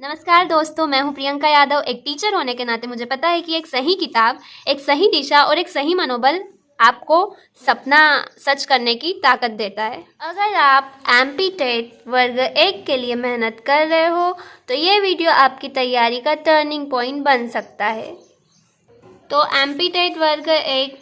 नमस्कार दोस्तों, मैं हूं प्रियंका यादव। एक टीचर होने के नाते मुझे पता है कि एक सही किताब, एक सही दिशा और एक सही मनोबल आपको सपना सच करने की ताकत देता है। अगर आप एमपी टेट वर्ग 1 के लिए मेहनत कर रहे हो तो ये वीडियो आपकी तैयारी का टर्निंग पॉइंट बन सकता है। तो एमपी टेट वर्ग 1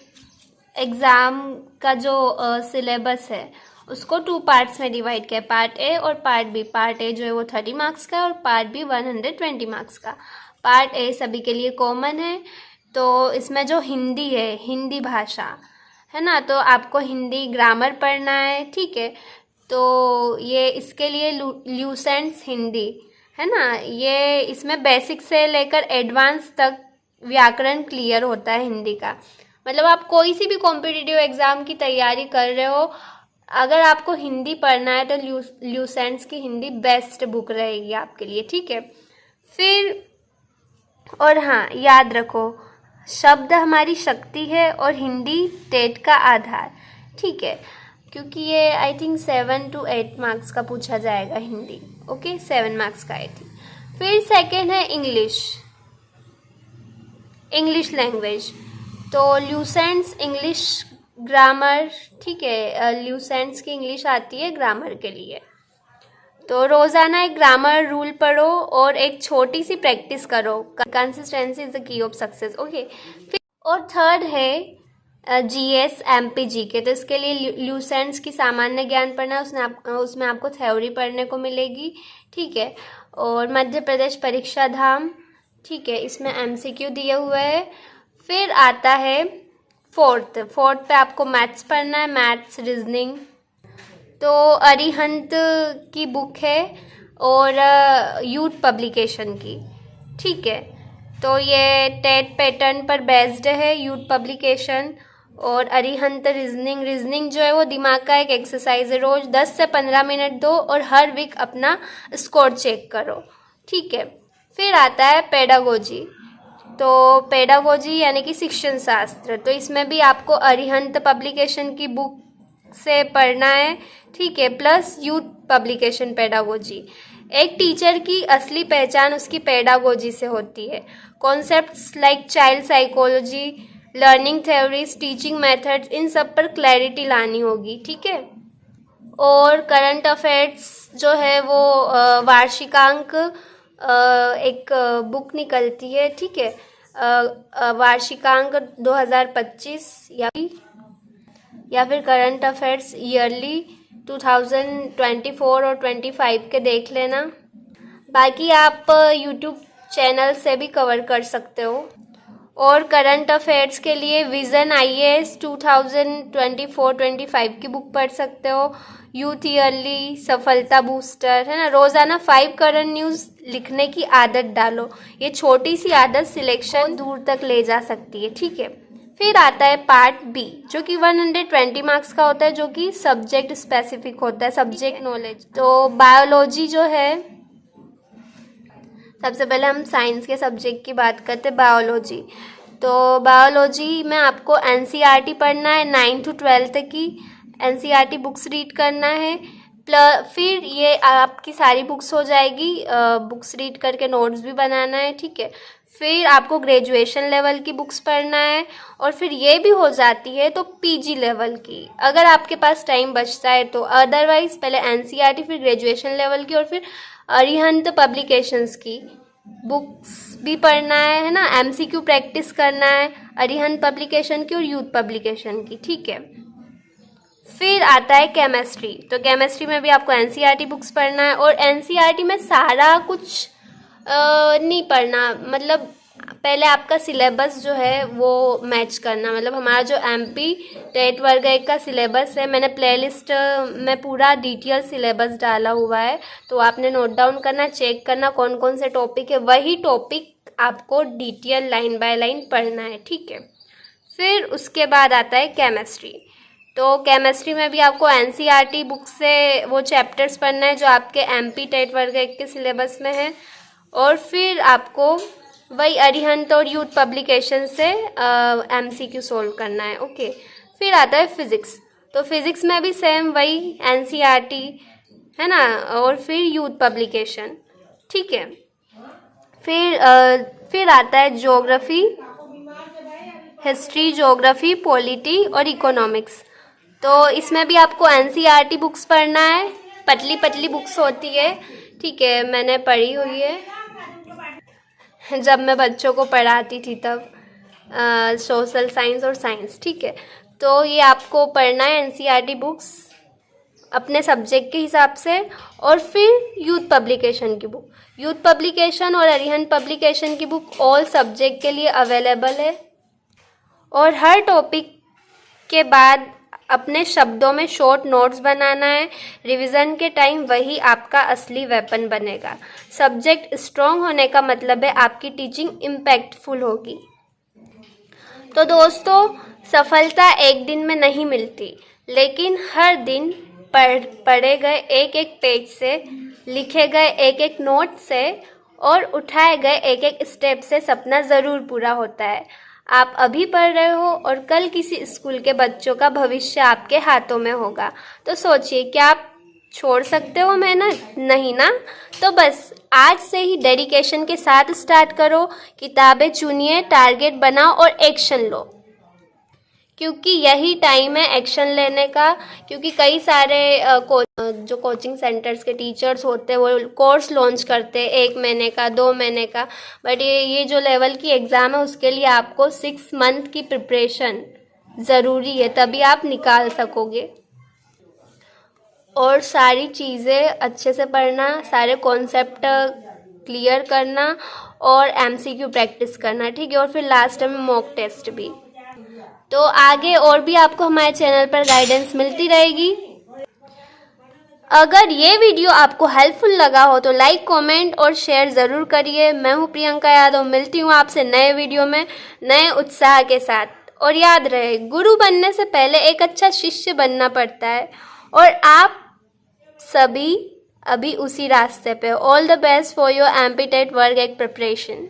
एग्ज़ाम का जो सिलेबस है उसको 2 पार्ट्स में डिवाइड किया, पार्ट ए और पार्ट बी। पार्ट ए जो है वो 30 मार्क्स का और पार्ट बी 120 मार्क्स का। पार्ट ए सभी के लिए कॉमन है, तो इसमें जो हिंदी है, हिंदी भाषा है ना, तो आपको हिंदी ग्रामर पढ़ना है, ठीक है। तो ये इसके लिए ल्यूसेंट्स हिंदी है ना, ये इसमें बेसिक से लेकर एडवांस तक व्याकरण क्लियर होता है हिंदी का। मतलब आप कोई सी भी कॉम्पिटिटिव एग्ज़ाम की तैयारी कर रहे हो, अगर आपको हिंदी पढ़ना है तो ल्यूसेंट्स की हिंदी बेस्ट बुक रहेगी आपके लिए, ठीक है। फिर और हाँ, याद रखो, शब्द हमारी शक्ति है और हिंदी टेट का आधार, ठीक है, क्योंकि ये आई थिंक 7 to 8 मार्क्स का पूछा जाएगा हिंदी। ओके, 7 मार्क्स का आई थिंक। फिर सेकेंड है इंग्लिश लैंग्वेज। तो ल्यूसेंट्स इंग्लिश ग्रामर, ठीक है, ल्यूसेंट्स की इंग्लिश आती है ग्रामर के लिए। तो रोज़ाना एक ग्रामर रूल पढ़ो और एक छोटी सी प्रैक्टिस करो। Consistency is the key of success. Okay, फिर और थर्ड है जीएस एमपी जीके। तो इसके लिए ल्यूसेंट्स की सामान्य ज्ञान पढ़ना, उसमें आपको थ्योरी पढ़ने को मिलेगी, ठीक है। और मध्य प्रदेश परीक्षा धाम, ठीक है, इसमें एमसीक्यू दिए हुए है। फिर आता है फोर्थ पे आपको मैथ्स पढ़ना है, मैथ्स रीजनिंग। तो अरिहंत की बुक है और यूथ पब्लिकेशन की, ठीक है। तो ये टेट पैटर्न पर बेस्ड है यूथ पब्लिकेशन। और अरिहंत रीजनिंग जो है वो दिमाग का एक एक्सरसाइज है। रोज़ 10 से 15 मिनट दो और हर वीक अपना स्कोर चेक करो, ठीक है। फिर आता है पेडागोजी। तो पेडागोजी यानी कि शिक्षण शास्त्र, तो इसमें भी आपको अरिहंत पब्लिकेशन की बुक से पढ़ना है, ठीक है, प्लस यूथ पब्लिकेशन पेडागोजी। एक टीचर की असली पहचान उसकी पेडागोजी से होती है। Concepts like child psychology, learning theories, teaching methods, इन सब पर क्लैरिटी लानी होगी, ठीक है। और करंट अफेयर्स जो है वो वार्षिकांक एक बुक निकलती है, ठीक है, वार्षिकांक 2025 या फिर करंट अफेयर्स ईयरली 2024 और 25 के देख लेना। बाकी आप यूट्यूब चैनल से भी कवर कर सकते हो। और करंट अफेयर्स के लिए विज़न आईएएस 2024-25 की बुक पढ़ सकते हो। यूथ ईयरली, सफलता बूस्टर, है ना। रोज़ाना 5 करंट न्यूज़ लिखने की आदत डालो। ये छोटी सी आदत सिलेक्शन दूर तक ले जा सकती है, ठीक है। फिर आता है पार्ट बी जो कि 120 मार्क्स का होता है, जो कि सब्जेक्ट स्पेसिफिक होता है, सब्जेक्ट नॉलेज। तो बायोलॉजी जो है, सबसे पहले हम साइंस के सब्जेक्ट की बात करते हैं, बायोलॉजी। तो बायोलॉजी में आपको एनसीईआरटी पढ़ना है, 9 to 12 की एनसीईआरटी बुक्स रीड करना है। फिर ये आपकी सारी बुक्स हो जाएगी, बुक्स रीड करके नोट्स भी बनाना है, ठीक है। फिर आपको ग्रेजुएशन लेवल की बुक्स पढ़ना है और फिर ये भी हो जाती है तो पीजी लेवल की, अगर आपके पास टाइम बचता है तो। अदरवाइज पहले एनसीईआरटी, फिर ग्रेजुएशन लेवल की और फिर अरिहंत पब्लिकेशंस की बुक्स भी पढ़ना है ना। एमसीक्यू प्रैक्टिस करना है अरिहंत पब्लिकेशन की और यूथ पब्लिकेशन की, ठीक है। फिर आता है केमिस्ट्री। तो केमिस्ट्री में भी आपको एनसीईआरटी बुक्स पढ़ना है और एनसीईआरटी में सारा कुछ नहीं पढ़ना, मतलब पहले आपका सिलेबस जो है वो मैच करना। मतलब हमारा जो एमपी टेट वर्ग 1 का सिलेबस है, मैंने प्लेलिस्ट में पूरा डिटेल सिलेबस डाला हुआ है, तो आपने नोट डाउन करना, चेक करना कौन कौन से टॉपिक है, वही टॉपिक आपको डिटेल लाइन बाय लाइन पढ़ना है, ठीक है। फिर उसके बाद आता है केमिस्ट्री। तो केमिस्ट्री में भी आपको एनसीईआरटी बुक से वो चैप्टर्स पढ़ना है जो आपके एमपी टेट वर्ग 1 के सिलेबस में है। और फिर आपको वही अरिहंत और यूथ पब्लिकेशन से एमसीक्यू सोल्व करना है, ओके। फिर आता है फिज़िक्स। तो फिज़िक्स में भी सेम वही एनसीईआरटी है ना, और फिर यूथ पब्लिकेशन, ठीक है। फिर आता है ज्योग्राफी, हिस्ट्री, ज्योग्राफी, पॉलिटी और इकोनॉमिक्स। तो इसमें भी आपको एनसीईआरटी बुक्स पढ़ना है, पतली पतली बुक्स होती है, ठीक है, मैंने पढ़ी हुई है जब मैं बच्चों को पढ़ाती थी तब, सोशल साइंस और साइंस, ठीक है। तो ये आपको पढ़ना है एनसीईआरटी बुक्स अपने सब्जेक्ट के हिसाब से। और फिर यूथ पब्लिकेशन की बुक, यूथ पब्लिकेशन और अरिहंत पब्लिकेशन की बुक ऑल सब्जेक्ट के लिए अवेलेबल है। और हर टॉपिक के बाद अपने शब्दों में शॉर्ट नोट्स बनाना है, रिवीजन के टाइम वही आपका असली वेपन बनेगा। सब्जेक्ट स्ट्रॉन्ग होने का मतलब है आपकी टीचिंग इम्पैक्टफुल होगी। तो दोस्तों, सफलता एक दिन में नहीं मिलती, लेकिन हर दिन पढ़े गए एक एक पेज से, लिखे गए एक एक नोट से और उठाए गए एक एक स्टेप से सपना ज़रूर पूरा होता है। आप अभी पढ़ रहे हो और कल किसी स्कूल के बच्चों का भविष्य आपके हाथों में होगा। तो सोचिए, क्या आप छोड़ सकते हो मेहनत? नहीं ना। तो बस आज से ही डेडिकेशन के साथ स्टार्ट करो, किताबें चुनिए, टारगेट बनाओ और एक्शन लो, क्योंकि यही टाइम है एक्शन लेने का। क्योंकि कई सारे जो कोचिंग सेंटर्स के टीचर्स होते हैं वो कोर्स लॉन्च करते हैं 1 महीने का, 2 महीने का, बट ये जो लेवल की एग्ज़ाम है उसके लिए आपको 6 मंथ की प्रिपरेशन ज़रूरी है, तभी आप निकाल सकोगे। और सारी चीज़ें अच्छे से पढ़ना, सारे कॉन्सेप्ट क्लियर करना और एमसीक्यू प्रैक्टिस करना, ठीक है। और फिर लास्ट में मॉक टेस्ट भी। तो आगे और भी आपको हमारे चैनल पर गाइडेंस मिलती रहेगी। अगर ये वीडियो आपको हेल्पफुल लगा हो तो लाइक, कमेंट और शेयर ज़रूर करिए। मैं हूँ प्रियंका यादव, मिलती हूँ आपसे नए वीडियो में नए उत्साह के साथ। और याद रहे, गुरु बनने से पहले एक अच्छा शिष्य बनना पड़ता है और आप सभी अभी उसी रास्ते पे। All the best for your MP TET work at preparation.